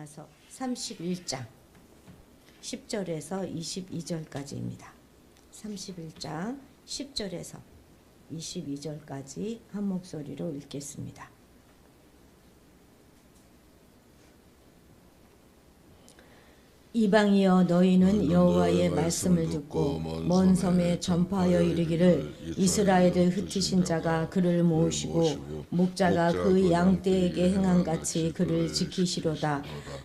가서 31장 10절에서 22절까지입니다. 31장 10절에서 22절까지 한 목소리로 읽겠습니다. 이방이여 너희는 여호와의 말씀을 듣고 먼 섬에 전파하여 이르기를 이스라엘을 흩으신 자가 그를 모으시고 목자가 그 양떼에게 행한 같이 그를 지키시로다.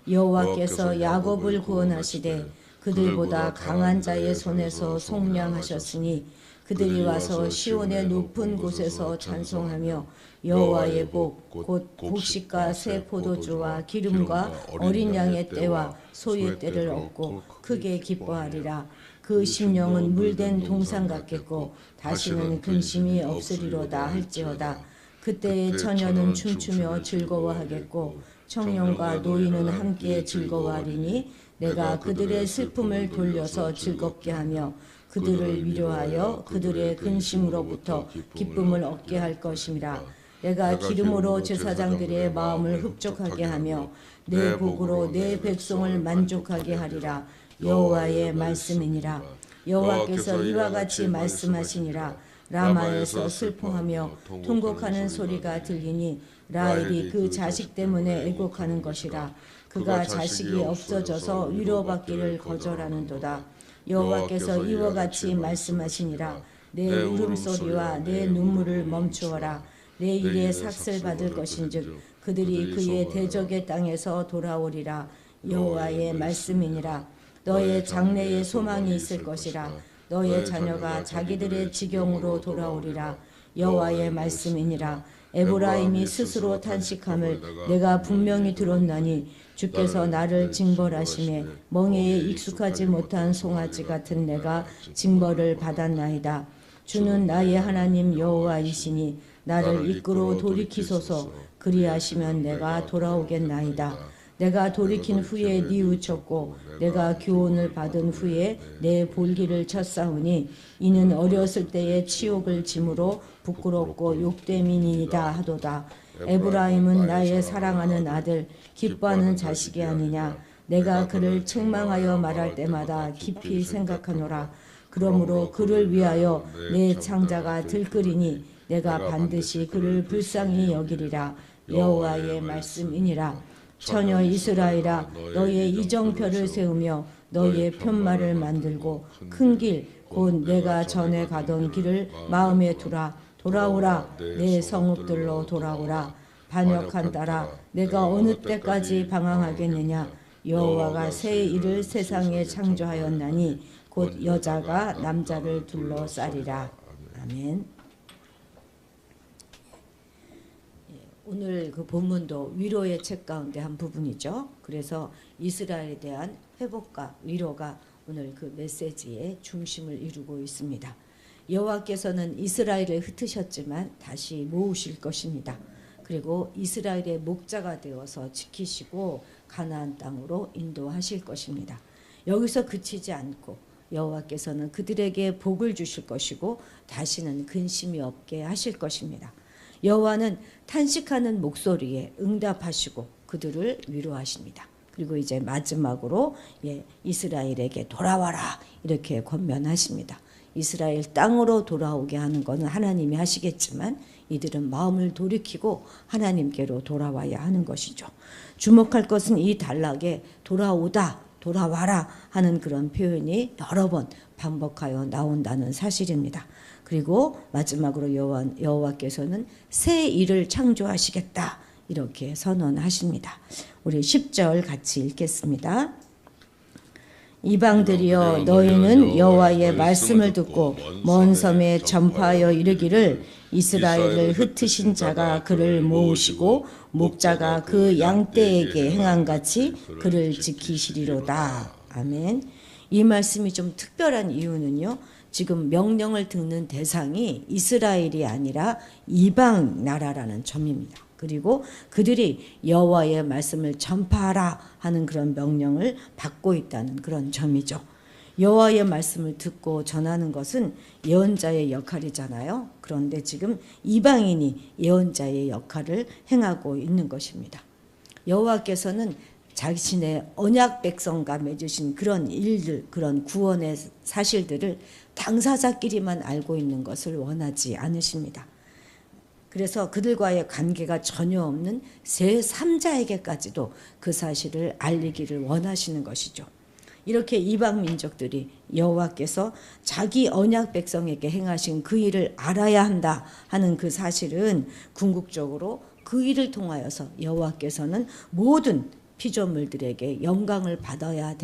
여호와께서 야곱을 구원하시되 그들보다 강한 자의 손에서 속량하셨으니 그들이 와서 시온의 높은 곳에서 찬송하며 여호와의 복 곧 곡식과 새 포도주와 기름과 어린 양의 때와 소의 때를 얻고 크게 기뻐하리라. 그 심령은 물된 동산 같겠고 다시는 근심이 없으리로다 할지어다. 그때의 처녀는 춤추며 즐거워하겠고 청년과 노인은 함께 즐거워하리니 내가 그들의 슬픔을 돌려서 즐겁게 하며 그들을 위로하여 그들의 근심으로부터 기쁨을 얻게 할 것임이라. 내가 기름으로 제사장들의 마음을 흡족하게 하며 내 복으로 내 백성을 만족하게 하리라. 여호와의 말씀이니라. 여호와께서 이와 같이 말씀하시니라. 라마에서 슬퍼하며 통곡하는 소리가 들리니 라헬이 그 자식 때문에 애곡하는 것이라. 그가 자식이 없어져서 위로받기를 거절하는도다. 여호와께서 이와 같이 말씀하시니라. 내 울음소리와 내 눈물을 멈추어라. 내 일에 삭슬 받을 것인즉 그들이 그의 대적의 땅에서 돌아오리라. 여호와의 말씀이니라. 너의 장래에 소망이 있을 것이라. 너의 자녀가 자기들의 지경으로 돌아오리라. 여호와의 말씀이니라. 에브라임이 스스로 탄식함을 내가 분명히 들었나니 주께서 나를 징벌하심에 멍에에 익숙하지 못한 송아지 같은 내가 징벌을 받았나이다. 주는 나의 하나님 여호와이시니 나를 이끌어 돌이키소서. 그리하시면 내가 돌아오겠나이다. 내가 돌이킨 후에 뉘우쳤고 내가 교훈을 받은 후에 내 볼기를 쳤사오니 이는 어렸을 때의 치욕을 짐으로 부끄럽고 욕됨이니이다 하도다. 에브라임은 나의 사랑하는 아들 기뻐하는 자식이 아니냐. 내가 그를 책망하여 말할 때마다 깊이 생각하노라. 그러므로 그를 위하여 내 창자가 들끓이니 내가 반드시 그를 불쌍히 여기리라. 여호와의 말씀이니라. 처녀 이스라엘아 너의 이정표를 세우며 너의 편말을 만들고 큰 길 곧 내가 전에 가던 길을 마음에 두라. 돌아오라. 내 성읍들로 돌아오라. 반역한 딸아 내가 어느 때까지 방황하겠느냐. 여호와가 새 일을 세상에 창조하였나니 곧 여자가 남자를 둘러싸리라. 아멘. 오늘 그 본문도 위로의 책 가운데 한 부분이죠. 그래서 이스라엘에 대한 회복과 위로가 오늘 그 메시지의 중심을 이루고 있습니다. 여호와께서는 이스라엘을 흩으셨지만 다시 모으실 것입니다. 그리고 이스라엘의 목자가 되어서 지키시고 가나안 땅으로 인도하실 것입니다. 여기서 그치지 않고 여호와께서는 그들에게 복을 주실 것이고 다시는 근심이 없게 하실 것입니다. 여호와는 탄식하는 목소리에 응답하시고 그들을 위로하십니다. 그리고 이제 마지막으로 이스라엘에게 돌아와라 이렇게 권면하십니다. 이스라엘 땅으로 돌아오게 하는 것은 하나님이 하시겠지만 이들은 마음을 돌이키고 하나님께로 돌아와야 하는 것이죠. 주목할 것은 이 단락에 돌아오다, 돌아와라 하는 그런 표현이 여러 번 반복하여 나온다는 사실입니다. 그리고 마지막으로 여호와께서는 새 일을 창조하시겠다 이렇게 선언하십니다. 우리 10절 같이 읽겠습니다. 이방들이여 너희는 여호와의 말씀을 듣고 먼 섬에 전파하여 이르기를 이스라엘을 흩으신 자가 그를 모으시고 목자가 그 양떼에게 행한 같이 그를 지키시리로다. 아멘. 이 말씀이 좀 특별한 이유는요. 지금 명령을 듣는 대상이 이스라엘이 아니라 이방 나라라는 점입니다. 그리고 그들이 여호와의 말씀을 전파하라 하는 그런 명령을 받고 있다는 그런 점이죠. 여호와의 말씀을 듣고 전하는 것은 예언자의 역할이잖아요. 그런데 지금 이방인이 예언자의 역할을 행하고 있는 것입니다. 여호와께서는 자신의 언약 백성과 맺으신 그런 일들, 그런 구원의 사실들을 당사자끼리만 알고 있는 것을 원하지 않으십니다. 그래서 그들과의 관계가 전혀 없는 제3자에게까지도 그 사실을 알리기를 원하시는 것이죠. 이렇게 이방 민족들이 여호와께서 자기 언약 백성에게 행하신 그 일을 알아야 한다 하는 그 사실은 궁극적으로 그 일을 통하여서 여호와께서는 모든 피조물들에게 영광을 받아야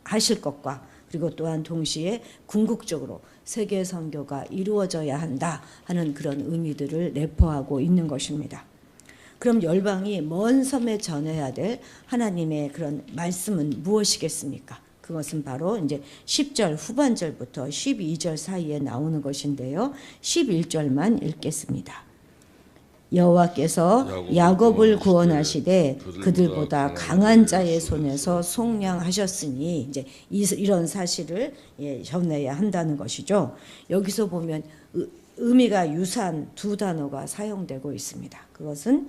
하실 것과 그리고 또한 동시에 궁극적으로 세계 선교가 이루어져야 한다 하는 그런 의미들을 내포하고 있는 것입니다. 그럼 열방이 먼 섬에 전해야 될 하나님의 그런 말씀은 무엇이겠습니까? 그것은 바로 이제 10절 후반절부터 12절 사이에 나오는 것인데요. 11절만 읽겠습니다. 여호와께서 야곱을 구원하시되 그들보다 강한 자의 손에서 속량하셨으니 이제 이런 사실을 전해야 한다는 것이죠. 여기서 보면 의미가 유사한 두 단어가 사용되고 있습니다. 그것은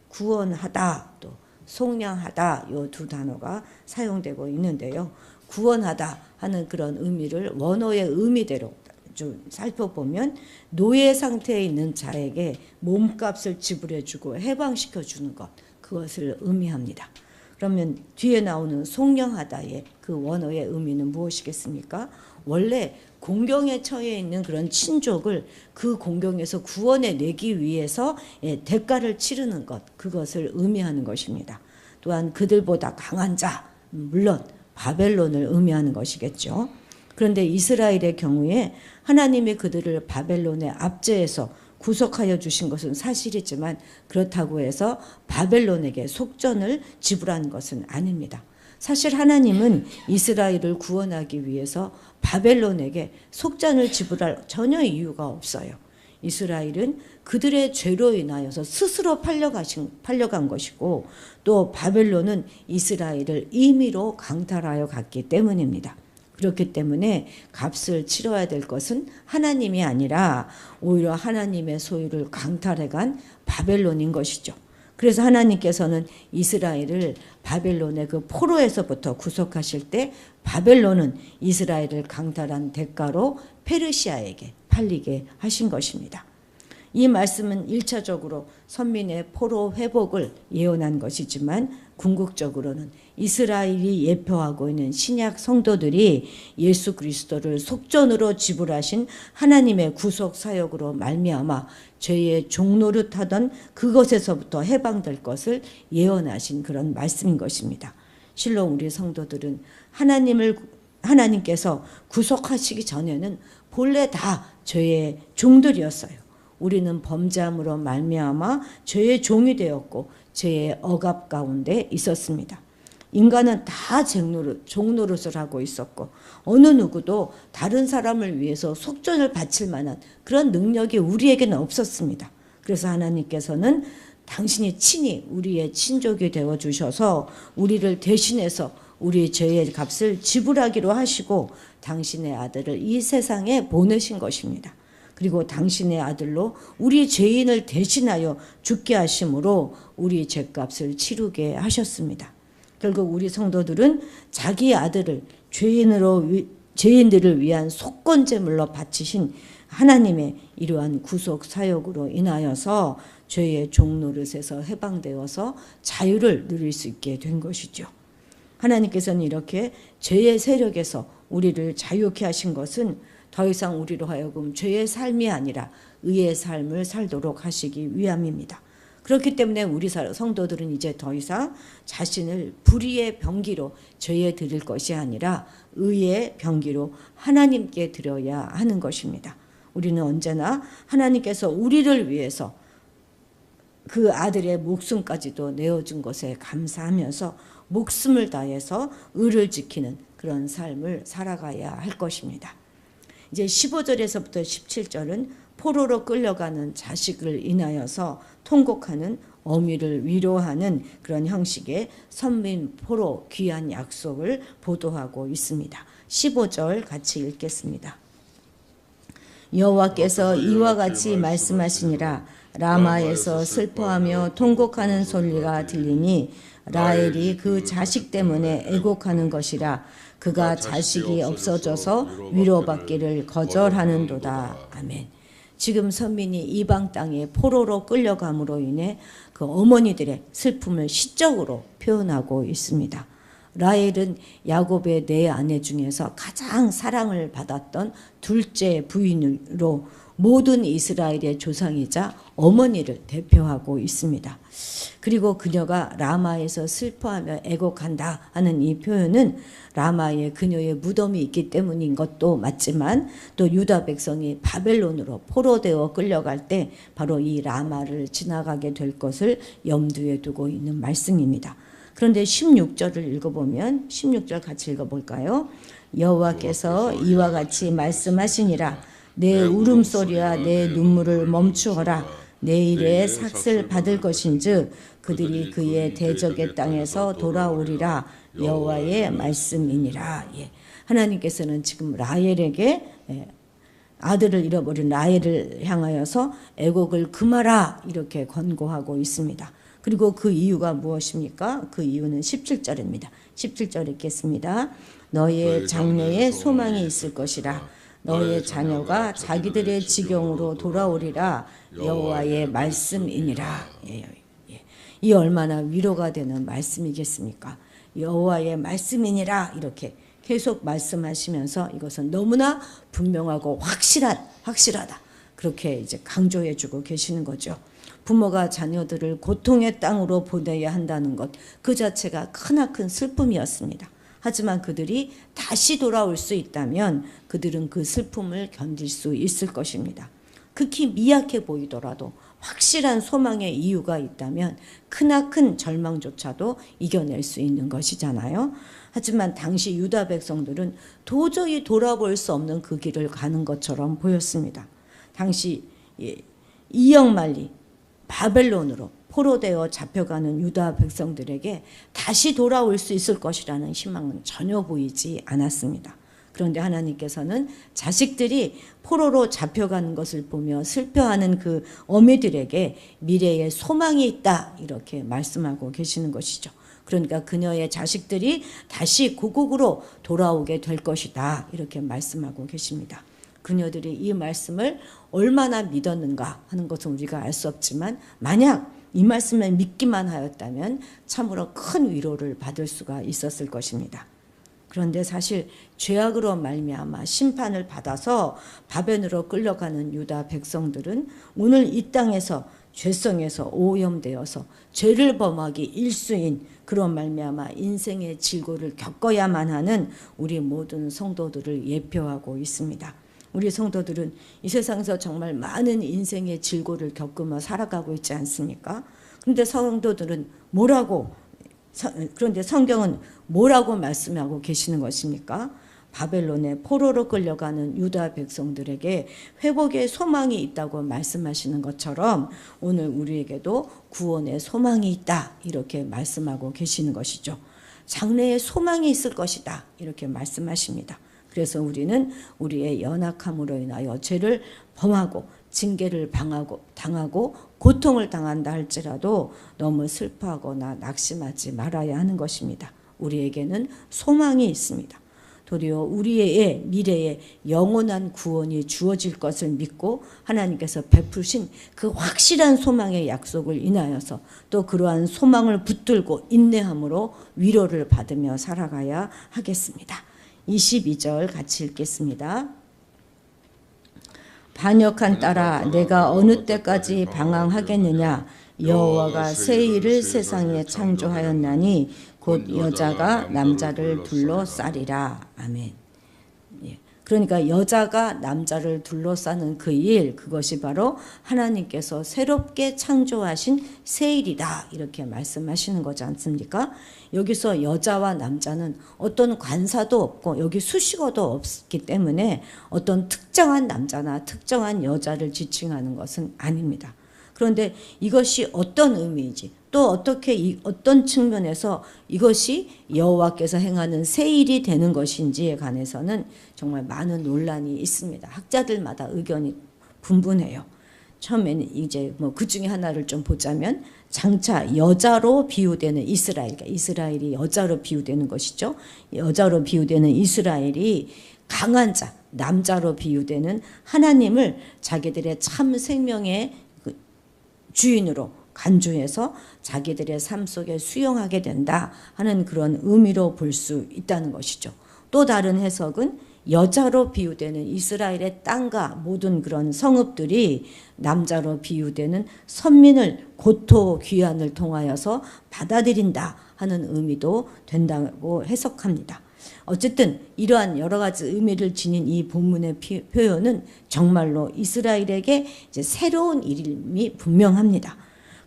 구원하다 또 속량하다 이 두 단어가 사용되고 있는데요. 구원하다 하는 그런 의미를 원어의 의미대로 좀 살펴보면 노예 상태에 있는 자에게 몸값을 지불해주고 해방시켜주는 것, 그것을 의미합니다. 그러면 뒤에 나오는 속량하다의 그 원어의 의미는 무엇이겠습니까? 원래 공경에 처해 있는 그런 친족을 그 공경에서 구원해내기 위해서 대가를 치르는 것, 그것을 의미하는 것입니다. 또한 그들보다 강한 자, 물론 바벨론을 의미하는 것이겠죠. 그런데 이스라엘의 경우에 하나님이 그들을 바벨론의 압제에서 구속하여 주신 것은 사실이지만 그렇다고 해서 바벨론에게 속전을 지불한 것은 아닙니다. 사실 하나님은 이스라엘을 구원하기 위해서 바벨론에게 속전을 지불할 전혀 이유가 없어요. 이스라엘은 그들의 죄로 인하여서 스스로 팔려간 것이고 또 바벨론은 이스라엘을 임의로 강탈하여 갔기 때문입니다. 그렇기 때문에 값을 치러야 될 것은 하나님이 아니라 오히려 하나님의 소유를 강탈해간 바벨론인 것이죠. 그래서 하나님께서는 이스라엘을 바벨론의 그 포로에서부터 구속하실 때 바벨론은 이스라엘을 강탈한 대가로 페르시아에게 팔리게 하신 것입니다. 이 말씀은 1차적으로 선민의 포로 회복을 예언한 것이지만 궁극적으로는 이스라엘이 예표하고 있는 신약 성도들이 예수 그리스도를 속전으로 지불하신 하나님의 구속 사역으로 말미암아 죄의 종노릇하던 그것에서부터 해방될 것을 예언하신 그런 말씀인 것입니다. 실로 우리 성도들은 하나님께서 구속하시기 전에는 본래 다 죄의 종들이었어요. 우리는 범죄함으로 말미암아 죄의 종이 되었고 죄의 억압 가운데 있었습니다. 인간은 다 종노릇을 하고 있었고 어느 누구도 다른 사람을 위해서 속전을 바칠 만한 그런 능력이 우리에게는 없었습니다. 그래서 하나님께서는 당신이 친히 우리의 친족이 되어주셔서 우리를 대신해서 우리 죄의 값을 지불하기로 하시고 당신의 아들을 이 세상에 보내신 것입니다. 그리고 당신의 아들로 우리 죄인을 대신하여 죽게 하심으로 우리 죄값을 치르게 하셨습니다. 결국 우리 성도들은 자기 아들을 죄인들을 위한 속건제물로 바치신 하나님의 이러한 구속 사역으로 인하여서 죄의 종노릇에서 해방되어서 자유를 누릴 수 있게 된 것이죠. 하나님께서는 이렇게 죄의 세력에서 우리를 자유케 하신 것은 더 이상 우리로 하여금 죄의 삶이 아니라 의의 삶을 살도록 하시기 위함입니다. 그렇기 때문에 우리 성도들은 이제 더 이상 자신을 불의의 병기로 죄에 드릴 것이 아니라 의의 병기로 하나님께 드려야 하는 것입니다. 우리는 언제나 하나님께서 우리를 위해서 그 아들의 목숨까지도 내어준 것에 감사하면서 목숨을 다해서 의를 지키는 그런 삶을 살아가야 할 것입니다. 이제 15절에서부터 17절은 포로로 끌려가는 자식을 인하여서 통곡하는 어미를 위로하는 그런 형식의 선민 포로 귀한 약속을 보도하고 있습니다. 15절 같이 읽겠습니다. 여호와께서 이와 같이 말씀하시니라. 라마에서 슬퍼하며 통곡하는 소리가 들리니 라헬이 그 자식 때문에 애곡하는 것이라. 그가 자식이 없어져서 위로받기를 거절하는도다. 아멘. 지금 선민이 이방 땅에 포로로 끌려감으로 인해 그 어머니들의 슬픔을 시적으로 표현하고 있습니다. 라헬은 야곱의 네 아내 중에서 가장 사랑을 받았던 둘째 부인으로 모든 이스라엘의 조상이자 어머니를 대표하고 있습니다. 그리고 그녀가 라마에서 슬퍼하며 애곡한다 하는 이 표현은 라마에 그녀의 무덤이 있기 때문인 것도 맞지만 또 유다 백성이 바벨론으로 포로되어 끌려갈 때 바로 이 라마를 지나가게 될 것을 염두에 두고 있는 말씀입니다. 그런데 16절을 읽어보면 16절 같이 읽어볼까요? 여호와께서 이와 같이 말씀하시니라. 내 울음소리와 내 눈물을 멈추어라. 내일의 삭슬 받을 것인즉 그들이 그의 대적의 땅에서 돌아오리라. 여호와의 말씀이니라. 예. 하나님께서는 지금 라헬에게 아들을 잃어버린 라헬을 향하여서 애곡을 금하라 이렇게 권고하고 있습니다. 그리고 그 이유가 무엇입니까? 그 이유는 17절입니다. 17절 읽겠습니다. 너의 장래에 소망이 있을 것이라. 너의 자녀가 자기들의 지경으로 돌아오리라. 여호와의 말씀이니라. 이 얼마나 위로가 되는 말씀이겠습니까? 여호와의 말씀이니라 이렇게 계속 말씀하시면서 이것은 너무나 분명하고 확실하다. 그렇게 이제 강조해주고 계시는 거죠. 부모가 자녀들을 고통의 땅으로 보내야 한다는 것 그 자체가 크나큰 슬픔이었습니다. 하지만 그들이 다시 돌아올 수 있다면 그들은 그 슬픔을 견딜 수 있을 것입니다. 극히 미약해 보이더라도 확실한 소망의 이유가 있다면 크나큰 절망조차도 이겨낼 수 있는 것이잖아요. 하지만 당시 유다 백성들은 도저히 돌아볼 수 없는 그 길을 가는 것처럼 보였습니다. 당시 이역만리 바벨론으로 포로되어 잡혀가는 유다 백성들에게 다시 돌아올 수 있을 것이라는 희망은 전혀 보이지 않았습니다. 그런데 하나님께서는 자식들이 포로로 잡혀가는 것을 보며 슬퍼하는 그 어미들에게 미래에 소망이 있다 이렇게 말씀하고 계시는 것이죠. 그러니까 그녀의 자식들이 다시 고국으로 돌아오게 될 것이다 이렇게 말씀하고 계십니다. 그녀들이 이 말씀을 얼마나 믿었는가 하는 것은 우리가 알 수 없지만 만약 이 말씀을 믿기만 하였다면 참으로 큰 위로를 받을 수가 있었을 것입니다. 그런데 사실 죄악으로 말미암아 심판을 받아서 바벨론으로 끌려가는 유다 백성들은 오늘 이 땅에서 죄성에서 오염되어서 죄를 범하기 일수인 그런 말미암아 인생의 질고를 겪어야만 하는 우리 모든 성도들을 예표하고 있습니다. 우리 성도들은 이 세상에서 정말 많은 인생의 질고를 겪으며 살아가고 있지 않습니까? 그런데 성도들은 그런데 성경은 뭐라고 말씀하고 계시는 것입니까? 바벨론의 포로로 끌려가는 유다 백성들에게 회복의 소망이 있다고 말씀하시는 것처럼 오늘 우리에게도 구원의 소망이 있다 이렇게 말씀하고 계시는 것이죠. 장래에 소망이 있을 것이다 이렇게 말씀하십니다. 그래서 우리는 우리의 연약함으로 인하여 죄를 범하고 징계를 당하고 고통을 당한다 할지라도 너무 슬퍼하거나 낙심하지 말아야 하는 것입니다. 우리에게는 소망이 있습니다. 도리어 우리의 미래에 영원한 구원이 주어질 것을 믿고 하나님께서 베푸신 그 확실한 소망의 약속을 인하여서 또 그러한 소망을 붙들고 인내함으로 위로를 받으며 살아가야 하겠습니다. 22절 같이 읽겠습니다. 반역한 딸아 내가 어느 때까지 방황하겠느냐 여호와가 새 일을 세상에 창조하였나니 곧 여자가 남자를 둘러싸리라. 아멘. 그러니까 여자가 남자를 둘러싸는 그 일 그것이 바로 하나님께서 새롭게 창조하신 새 일이다 이렇게 말씀하시는 거지 않습니까? 여기서 여자와 남자는 어떤 관사도 없고 여기 수식어도 없기 때문에 어떤 특정한 남자나 특정한 여자를 지칭하는 것은 아닙니다. 그런데 이것이 어떤 의미인지 또 어떻게 어떤 측면에서 이것이 여호와께서 행하는 새 일이 되는 것인지에 관해서는 정말 많은 논란이 있습니다. 학자들마다 의견이 분분해요. 처음에는 이제 뭐 그 중에 하나를 좀 보자면 장차 여자로 비유되는 이스라엘, 그러니까 이스라엘이 여자로 비유되는 것이죠. 여자로 비유되는 이스라엘이 강한 자, 남자로 비유되는 하나님을 자기들의 참 생명의 주인으로 간주해서 자기들의 삶 속에 수용하게 된다 하는 그런 의미로 볼 수 있다는 것이죠. 또 다른 해석은 여자로 비유되는 이스라엘의 땅과 모든 그런 성읍들이 남자로 비유되는 선민을 고토 귀환을 통하여서 받아들인다 하는 의미도 된다고 해석합니다. 어쨌든 이러한 여러 가지 의미를 지닌 이 본문의 표현은 정말로 이스라엘에게 이제 새로운 이름이 분명합니다.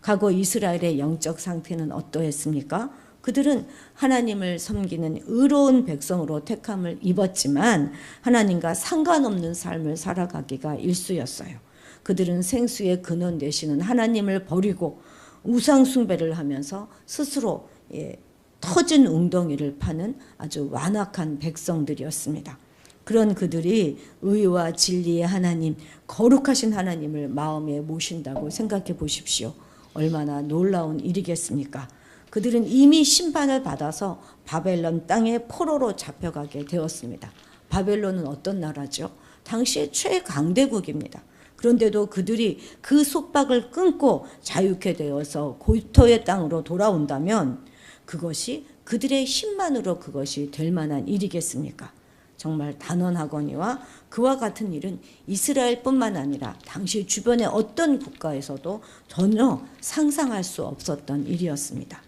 과거 이스라엘의 영적 상태는 어떠했습니까? 그들은 하나님을 섬기는 의로운 백성으로 택함을 입었지만 하나님과 상관없는 삶을 살아가기가 일쑤였어요. 그들은 생수의 근원 되시는 하나님을 버리고 우상 숭배를 하면서 스스로 터진 웅덩이를 파는 아주 완악한 백성들이었습니다. 그런 그들이 의와 진리의 하나님, 거룩하신 하나님을 마음에 모신다고 생각해 보십시오. 얼마나 놀라운 일이겠습니까? 그들은 이미 심판을 받아서 바벨론 땅에 포로로 잡혀가게 되었습니다. 바벨론은 어떤 나라죠? 당시의 최강대국입니다. 그런데도 그들이 그 속박을 끊고 자유케 되어서 고토의 땅으로 돌아온다면 그것이 그들의 힘만으로 그것이 될 만한 일이겠습니까? 정말 단언하거니와 그와 같은 일은 이스라엘뿐만 아니라 당시 주변의 어떤 국가에서도 전혀 상상할 수 없었던 일이었습니다.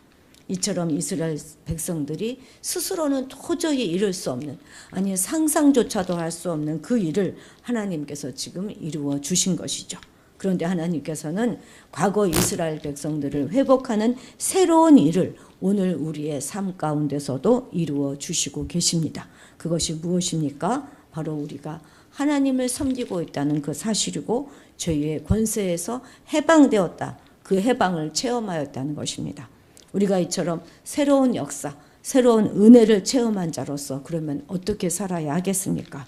이처럼 이스라엘 백성들이 스스로는 도저히 이룰 수 없는, 아니 상상조차도 할 수 없는 그 일을 하나님께서 지금 이루어 주신 것이죠. 그런데 하나님께서는 과거 이스라엘 백성들을 회복하는 새로운 일을 오늘 우리의 삶 가운데서도 이루어 주시고 계십니다. 그것이 무엇입니까? 바로 우리가 하나님을 섬기고 있다는 그 사실이고 죄의 권세에서 해방되었다. 그 해방을 체험하였다는 것입니다. 우리가 이처럼 새로운 역사, 새로운 은혜를 체험한 자로서 그러면 어떻게 살아야 하겠습니까?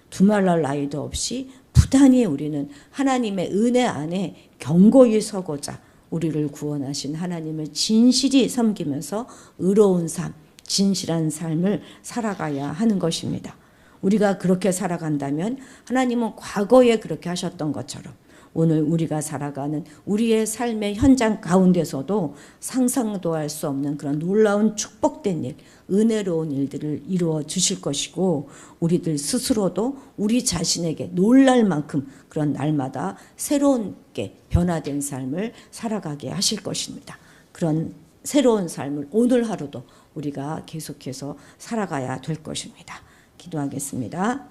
두말할 나위도 없이 부단히 우리는 하나님의 은혜 안에 견고히 서고자 우리를 구원하신 하나님을 진실히 섬기면서 의로운 삶, 진실한 삶을 살아가야 하는 것입니다. 우리가 그렇게 살아간다면 하나님은 과거에 그렇게 하셨던 것처럼 오늘 우리가 살아가는 우리의 삶의 현장 가운데서도 상상도 할 수 없는 그런 놀라운 축복된 일, 은혜로운 일들을 이루어 주실 것이고 우리들 스스로도 우리 자신에게 놀랄 만큼 그런 날마다 새롭게 변화된 삶을 살아가게 하실 것입니다. 그런 새로운 삶을 오늘 하루도 우리가 계속해서 살아가야 될 것입니다. 기도하겠습니다.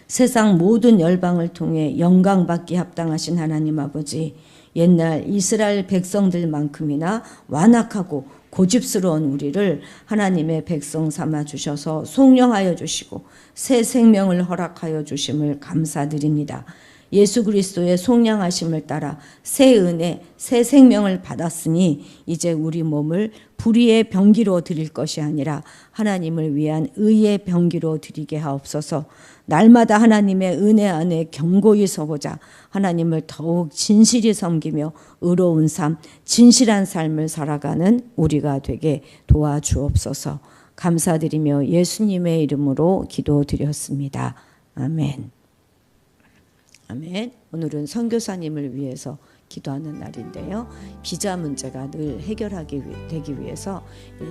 세상 모든 열방을 통해 영광받기 합당하신 하나님 아버지, 옛날 이스라엘 백성들만큼이나 완악하고 고집스러운 우리를 하나님의 백성 삼아 주셔서 속량하여 주시고 새 생명을 허락하여 주심을 감사드립니다. 예수 그리스도의 속량하심을 따라 새 은혜, 새 생명을 받았으니 이제 우리 몸을 불의의 병기로 드릴 것이 아니라 하나님을 위한 의의 병기로 드리게 하옵소서. 날마다 하나님의 은혜 안에 견고히 서고자 하나님을 더욱 진실히 섬기며 의로운 삶, 진실한 삶을 살아가는 우리가 되게 도와주옵소서. 감사드리며 예수님의 이름으로 기도드렸습니다. 아멘. 아멘. 오늘은 선교사님을 위해서 기도하는 날인데요. 비자 문제가 늘 되기 위해서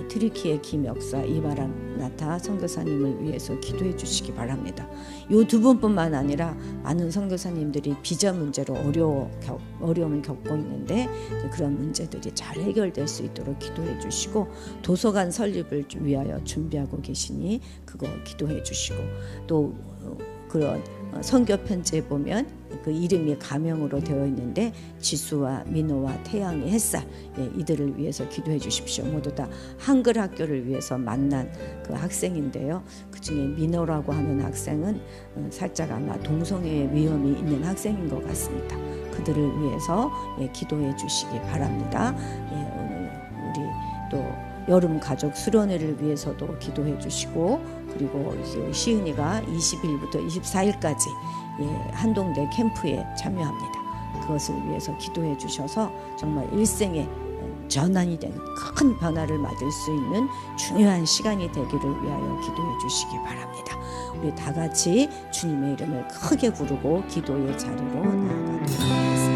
트리키의 김역사 이바라나타 선교사님을 위해서 기도해 주시기 바랍니다. 이 두 분뿐만 아니라 많은 선교사님들이 비자 문제로 어려움을 겪고 있는데 그런 문제들이 잘 해결될 수 있도록 기도해 주시고 도서관 설립을 위하여 준비하고 계시니 그거 기도해 주시고 또 그런 선교 편지에 보면 그 이름이 가명으로 되어 있는데 지수와 민호와 태양의 햇살 이들을 위해서 기도해 주십시오. 모두 다 한글 학교를 위해서 만난 그 학생인데요. 그중에 민호라고 하는 학생은 살짝 아마 동성애의 위험이 있는 학생인 것 같습니다. 그들을 위해서 기도해 주시기 바랍니다. 오늘 우리 또 여름 가족 수련회를 위해서도 기도해 주시고 그리고 이제 시은이가 20일부터 24일까지 한동대 캠프에 참여합니다. 그것을 위해서 기도해 주셔서 정말 일생의 전환이 되는 큰 변화를 맞을 수 있는 중요한 시간이 되기를 위하여 기도해 주시기 바랍니다. 우리 다 같이 주님의 이름을 크게 부르고 기도의 자리로 나아가도록 하겠습니다.